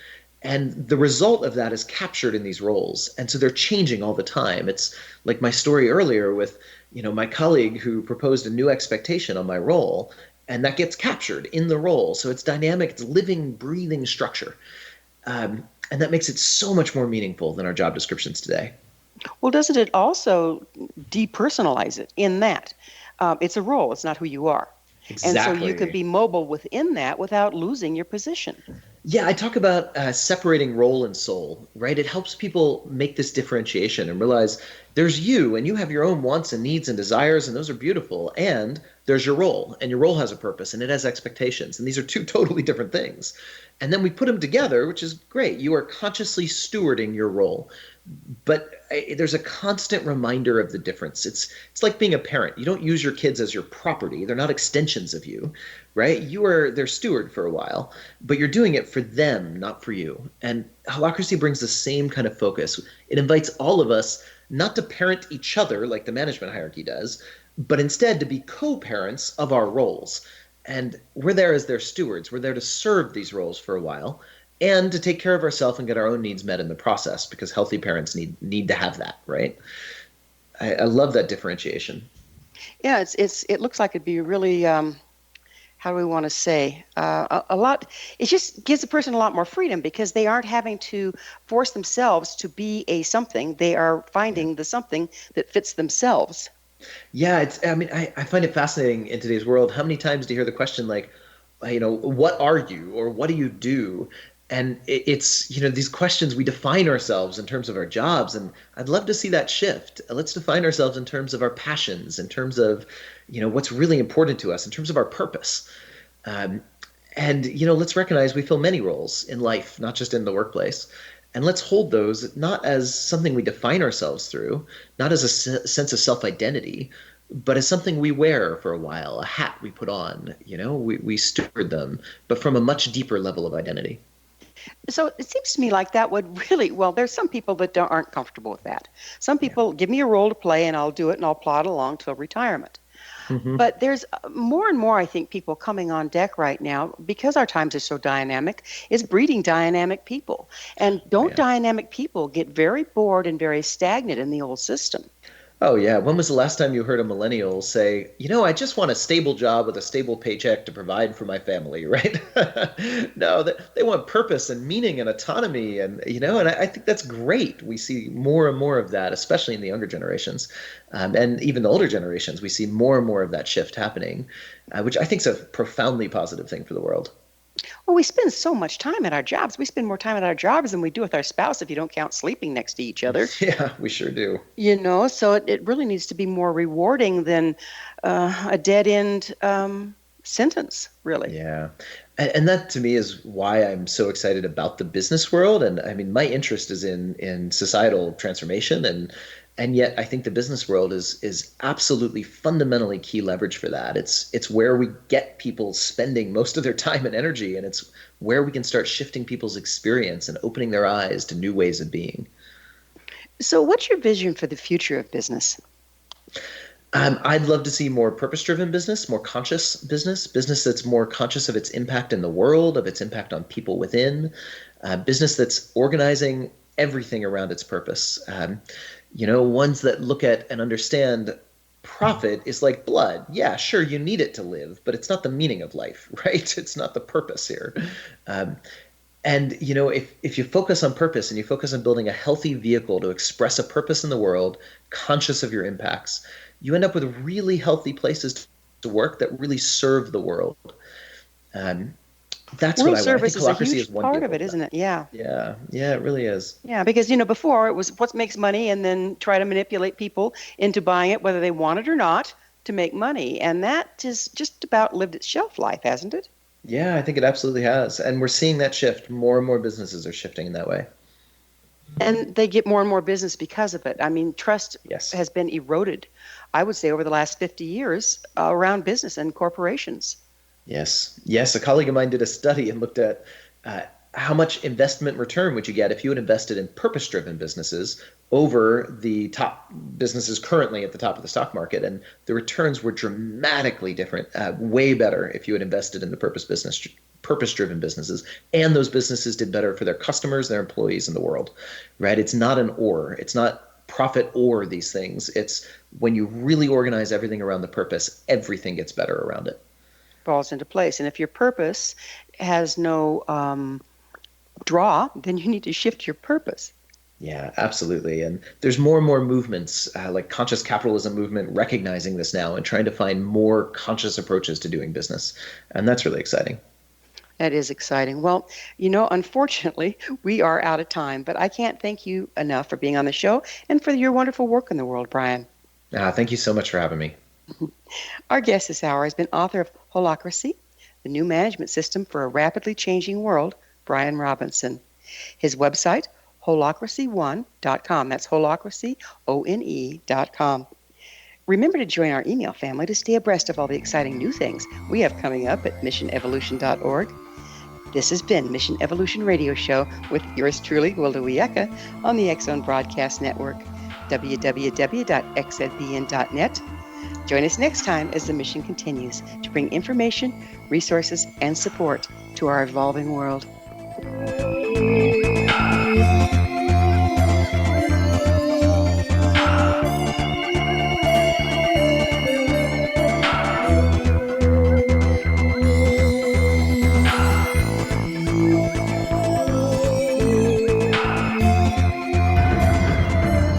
And the result of that is captured in these roles. And so they're changing all the time. It's like my story earlier with, my colleague who proposed a new expectation on my role, and that gets captured in the role. So it's dynamic, it's living, breathing structure. And that makes it so much more meaningful than our job descriptions today. Well, doesn't it also depersonalize it in that it's a role, it's not who you are? Exactly. And so you can be mobile within that without losing your position. Yeah, I talk about separating role and soul, right? It helps people make this differentiation and realize there's you, and you have your own wants and needs and desires, and those are beautiful. And there's your role, and your role has a purpose, and it has expectations. And these are 2 totally different things. And then we put them together, which is great. You are consciously stewarding your role. But there's a constant reminder of the difference. It's like being a parent. You don't use your kids as your property. They're not extensions of you, right? You are their steward for a while, but you're doing it for them, not for you. And Holacracy brings the same kind of focus. It invites all of us not to parent each other like the management hierarchy does, but instead to be co-parents of our roles. And we're there as their stewards. We're there to serve these roles for a while, and to take care of ourselves and get our own needs met in the process, because healthy parents need to have that, right? I love that differentiation. Yeah, it looks like it'd be really, how do we want to say, a lot, it just gives the person a lot more freedom because they aren't having to force themselves to be a something. They are finding the something that fits themselves. Yeah, I find it fascinating in today's world. How many times do you hear the question like, what are you, or what do you do? And it's, these questions, we define ourselves in terms of our jobs. And I'd love to see that shift. Let's define ourselves in terms of our passions, in terms of, what's really important to us, in terms of our purpose. And let's recognize we fill many roles in life, not just in the workplace. And let's hold those not as something we define ourselves through, not as a sense of self-identity, but as something we wear for a while, a hat we put on. We steward them, but from a much deeper level of identity. So it seems to me like that would really, there's some people that aren't comfortable with that. Some people give me a role to play and I'll do it and I'll plod along till retirement. Mm-hmm. But there's more and more, I think, people coming on deck right now, because our times are so dynamic, is breeding dynamic people. And don't dynamic people get very bored and very stagnant in the old system? Oh, yeah. When was the last time you heard a millennial say, I just want a stable job with a stable paycheck to provide for my family, right? No, they want purpose and meaning and autonomy. And, and I think that's great. We see more and more of that, especially in the younger generations. And even the older generations, we see more and more of that shift happening, which I think is a profoundly positive thing for the world. Well, we spend so much time at our jobs. We spend more time at our jobs than we do with our spouse if you don't count sleeping next to each other. Yeah, we sure do. So it really needs to be more rewarding than a dead-end sentence, really. Yeah. And that to me is why I'm so excited about the business world. And I mean, my interest is in societal transformation, and yet I think the business world is absolutely fundamentally key leverage for that. It's where we get people spending most of their time and energy, and it's where we can start shifting people's experience and opening their eyes to new ways of being. So what's your vision for the future of business? I'd love to see more purpose-driven business, more conscious business that's more conscious of its impact in the world, of its impact on people within, business that's organizing everything around its purpose. Ones that look at and understand profit is like blood. Yeah, sure, you need it to live, but it's not the meaning of life, right? It's not the purpose here. And if you focus on purpose and you focus on building a healthy vehicle to express a purpose in the world, conscious of your impacts, you end up with really healthy places to work that really serve the world. That's World what I want. service I think is a Holacracy huge is one part of vehicle it, isn't it? Yeah. Yeah, it really is. Yeah, because before it was what makes money, and then try to manipulate people into buying it, whether they want it or not, to make money, and that has just about lived its shelf life, hasn't it? Yeah, I think it absolutely has, and we're seeing that shift. More and more businesses are shifting in that way. And they get more and more business because of it. I mean, trust Yes. has been eroded, I would say, over the last 50 years around business and corporations. Yes. A colleague of mine did a study and looked at how much investment return would you get if you had invested in purpose-driven businesses over the top businesses currently at the top of the stock market. And the returns were dramatically different, way better if you had invested in the purpose-driven businesses. And those businesses did better for their customers, their employees, and the world, right? It's not an or. It's not profit or these things. It's when you really organize everything around the purpose, everything gets better around it. Falls into place. And if your purpose has no draw, then you need to shift your purpose. Yeah, absolutely. And there's more and more movements, like conscious capitalism movement, recognizing this now and trying to find more conscious approaches to doing business. And that's really exciting. That is exciting. Well, unfortunately, we are out of time, but I can't thank you enough for being on the show and for your wonderful work in the world, Brian. Thank you so much for having me. Our guest this hour has been author of Holacracy, the new management system for a rapidly changing world, Brian Robertson. His website, holacracy1.com. That's holacracy, ONE.com. Remember to join our email family to stay abreast of all the exciting new things we have coming up at missionevolution.org. This has been Mission Evolution Radio Show with yours truly, Gwilda Wiyaka, on the X Zone Broadcast Network, www.xzbn.net. Join us next time as the mission continues to bring information, resources, and support to our evolving world.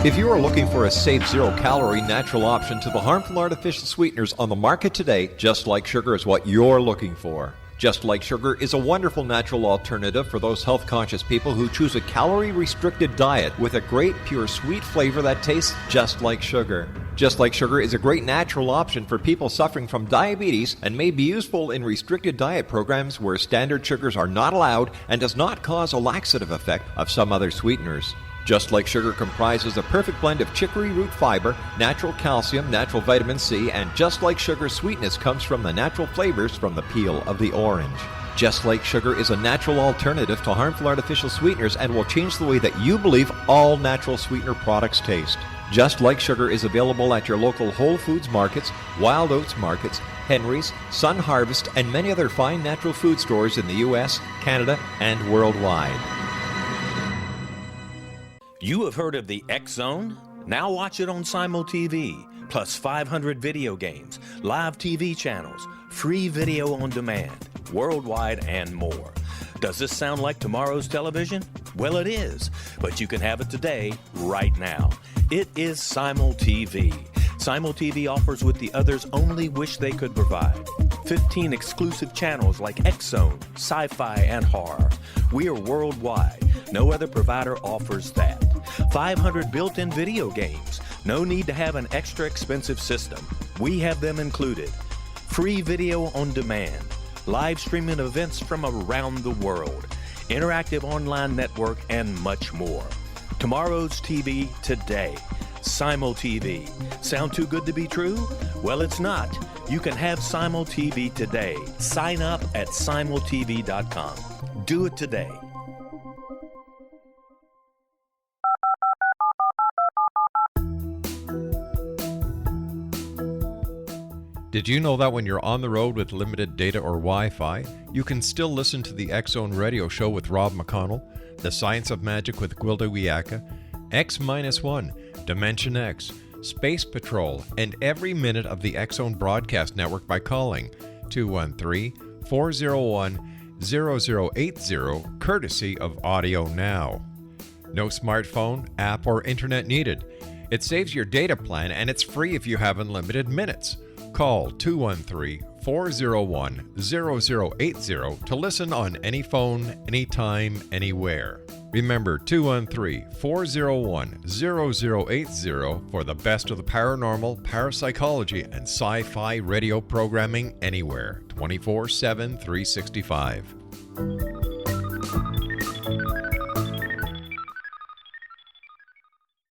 If you are looking for a safe, zero-calorie, natural option to the harmful artificial sweeteners on the market today, Just Like Sugar is what you're looking for. Just Like Sugar is a wonderful natural alternative for those health-conscious people who choose a calorie-restricted diet with a great, pure, sweet flavor that tastes just like sugar. Just Like Sugar is a great natural option for people suffering from diabetes and may be useful in restricted diet programs where standard sugars are not allowed and does not cause a laxative effect of some other sweeteners. Just Like Sugar comprises a perfect blend of chicory root fiber, natural calcium, natural vitamin C, and Just Like Sugar's sweetness comes from the natural flavors from the peel of the orange. Just Like Sugar is a natural alternative to harmful artificial sweeteners and will change the way that you believe all natural sweetener products taste. Just Like Sugar is available at your local Whole Foods markets, Wild Oats markets, Henry's, Sun Harvest, and many other fine natural food stores in the U.S., Canada, and worldwide. You have heard of the X Zone? Now watch it on Simul TV, plus 500 video games, live TV channels, free video on demand, worldwide, and more. Does this sound like tomorrow's television? Well, it is, but you can have it today, right now. It is Simul TV. Simul TV offers what the others only wish they could provide. 15 exclusive channels like X Zone, sci-fi, and horror. We are worldwide. No other provider offers that. 500 built-in video games. No need to have an extra expensive system. We have them included. Free video on demand. Live streaming events from around the world. Interactive online network, and much more. Tomorrow's TV today. Simul TV. Sound too good to be true? Well, it's not. You can have Simul TV today. Sign up at simultv.com. Do it today. Did you know that when you're on the road with limited data or Wi-Fi, you can still listen to the X Zone Radio Show with Rob McConnell, The Science of Magic with Gwilda Wiyaka, X-1, Dimension X, Space Patrol, and every minute of the X-Zone Broadcast Network by calling 213-401-0080, courtesy of Audio Now. No smartphone, app, or internet needed. It saves your data plan, and it's free if you have unlimited minutes. Call 213-401-0080 to listen on any phone, anytime, anywhere. Remember 213-401-0080 for the best of the paranormal, parapsychology, and sci-fi radio programming anywhere, 24/7, 365.